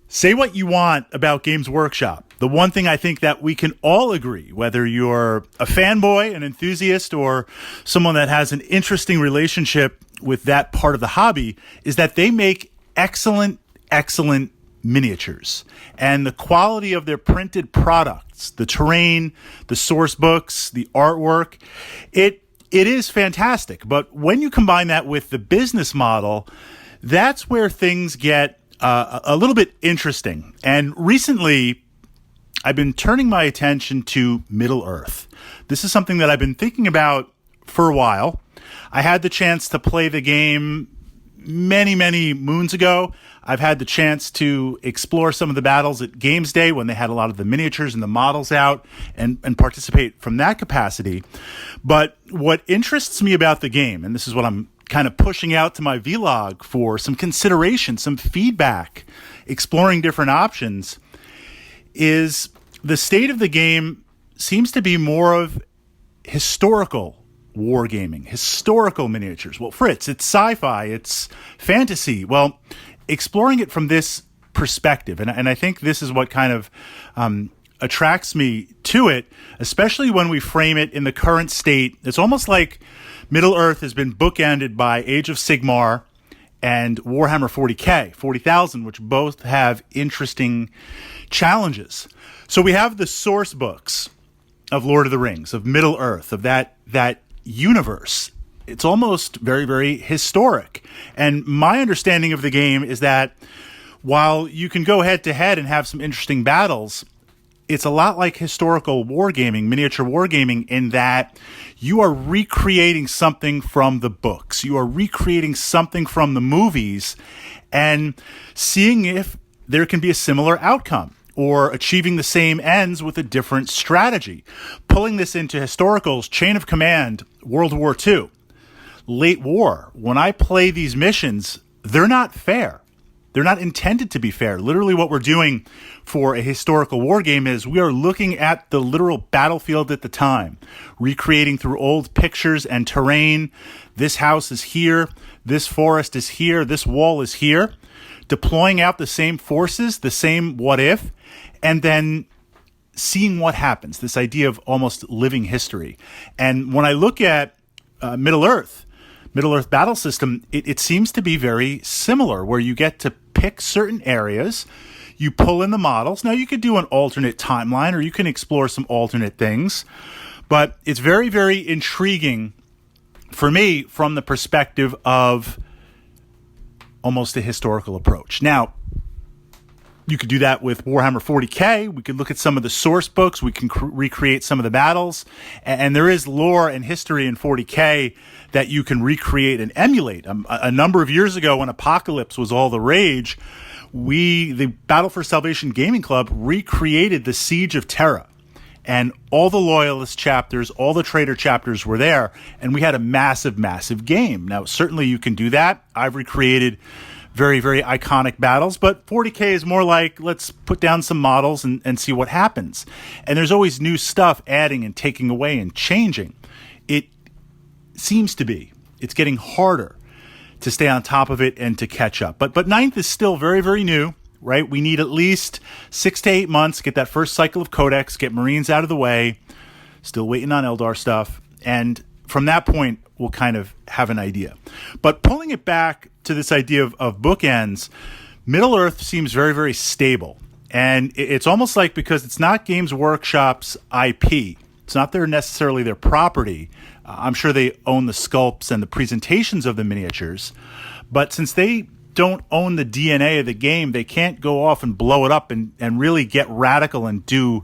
Say what you want about Games Workshop. The one thing I think that we can all agree, whether you're a fanboy, an enthusiast, or someone that has an interesting relationship with that part of the hobby, is that they make excellent miniatures. And the quality of their printed products, the terrain, the source books, the artwork, it is fantastic. But when you combine that with the business model, that's where things get a little bit interesting. And recently, I've been turning my attention to Middle-earth. This is something that I've been thinking about for a while. I had the chance to play the game many moons ago. I've had the chance to explore some of the battles at Games Day when they had a lot of the miniatures and the models out and participate from that capacity. But what interests me about the game, and this is what I'm kind of pushing out to my vlog for some consideration, some feedback, exploring different options, is the state of the game seems to be more of historical wargaming, historical miniatures. Well, Fritz, it's sci-fi, it's fantasy. Well, exploring it from this perspective, and I think this is what kind of attracts me to it, especially when we frame it in the current state. It's almost like Middle-earth has been bookended by Age of Sigmar and Warhammer 40K, 40,000, which both have interesting challenges. So we have the source books of Lord of the Rings, of Middle-earth, of that universe. It's almost very historic. And my understanding of the game is that while you can go head-to-head and have some interesting battles, it's a lot like historical wargaming, miniature wargaming, in that you are recreating something from the books. You are recreating something from the movies and seeing if there can be a similar outcome or achieving the same ends with a different strategy. Pulling this into historicals, Chain of Command, World War II, Late War. When I play these missions, they're not fair. They're not intended to be fair. Literally what we're doing for a historical war game is we are looking at the literal battlefield at the time, recreating through old pictures and terrain. This house is here. This forest is here. This wall is here. Deploying out the same forces, the same what if, and then seeing what happens. This idea of almost living history. And when I look at Middle-earth battle system, it seems to be very similar, where you get to pick certain areas, you pull in the models. Now, you could do an alternate timeline, or you can explore some alternate things, but it's very intriguing for me from the perspective of almost a historical approach. Now, you could do that with Warhammer 40K. We could look at some of the source books. We can recreate some of the battles. And there is lore and history in 40K that you can recreate and emulate. A number of years ago, when Apocalypse was all the rage, the Battle for Salvation Gaming Club recreated the Siege of Terra. And all the Loyalist chapters, all the Traitor chapters were there. And we had a massive game. Now, certainly you can do that. I've recreated very iconic battles, but 40K is more like, let's put down some models and see what happens. And there's always new stuff adding and taking away and changing. It seems to be. It's getting harder to stay on top of it and to catch up. But Ninth is still very new, right? We need at least 6 to 8 months to get that first cycle of Codex, get Marines out of the way. Still waiting on Eldar stuff. And from that point, we'll kind of have an idea. But pulling it back to this idea of bookends, Middle-earth seems very stable. And it's almost like, because it's not Games Workshop's IP, it's not necessarily their property. I'm sure they own the sculpts and the presentations of the miniatures. But since they don't own the DNA of the game, they can't go off and blow it up and really get radical and do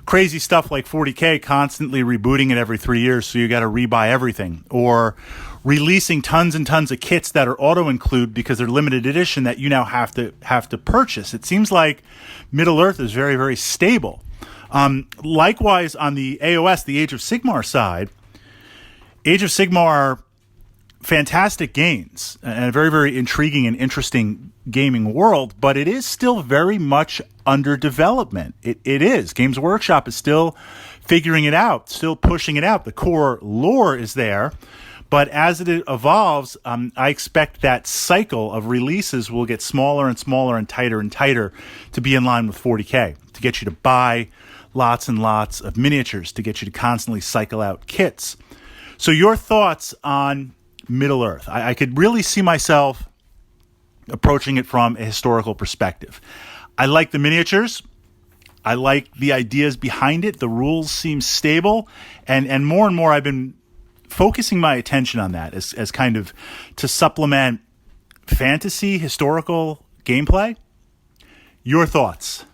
crazy stuff like 40K, constantly rebooting it every 3 years, so you got to rebuy everything, or releasing tons and tons of kits that are auto-include because they're limited edition that you now have to purchase. It seems like Middle-earth is very stable. Likewise, on the AOS, the Age of Sigmar side, Age of Sigmar, fantastic games and a very intriguing and interesting gaming world, but it is still very much under development. It is. Games Workshop is still figuring it out, still pushing it out. The core lore is there, But as it evolves, I expect that cycle of releases will get smaller and smaller and tighter to be in line with 40K, to get you to buy lots and lots of miniatures, to get you to constantly cycle out kits. So your thoughts on Middle-earth? I could really see myself approaching it from a historical perspective. I like the miniatures. I like the ideas behind it. The rules seem stable. And more I've been focusing my attention on that as kind of to supplement fantasy, historical gameplay. Your thoughts?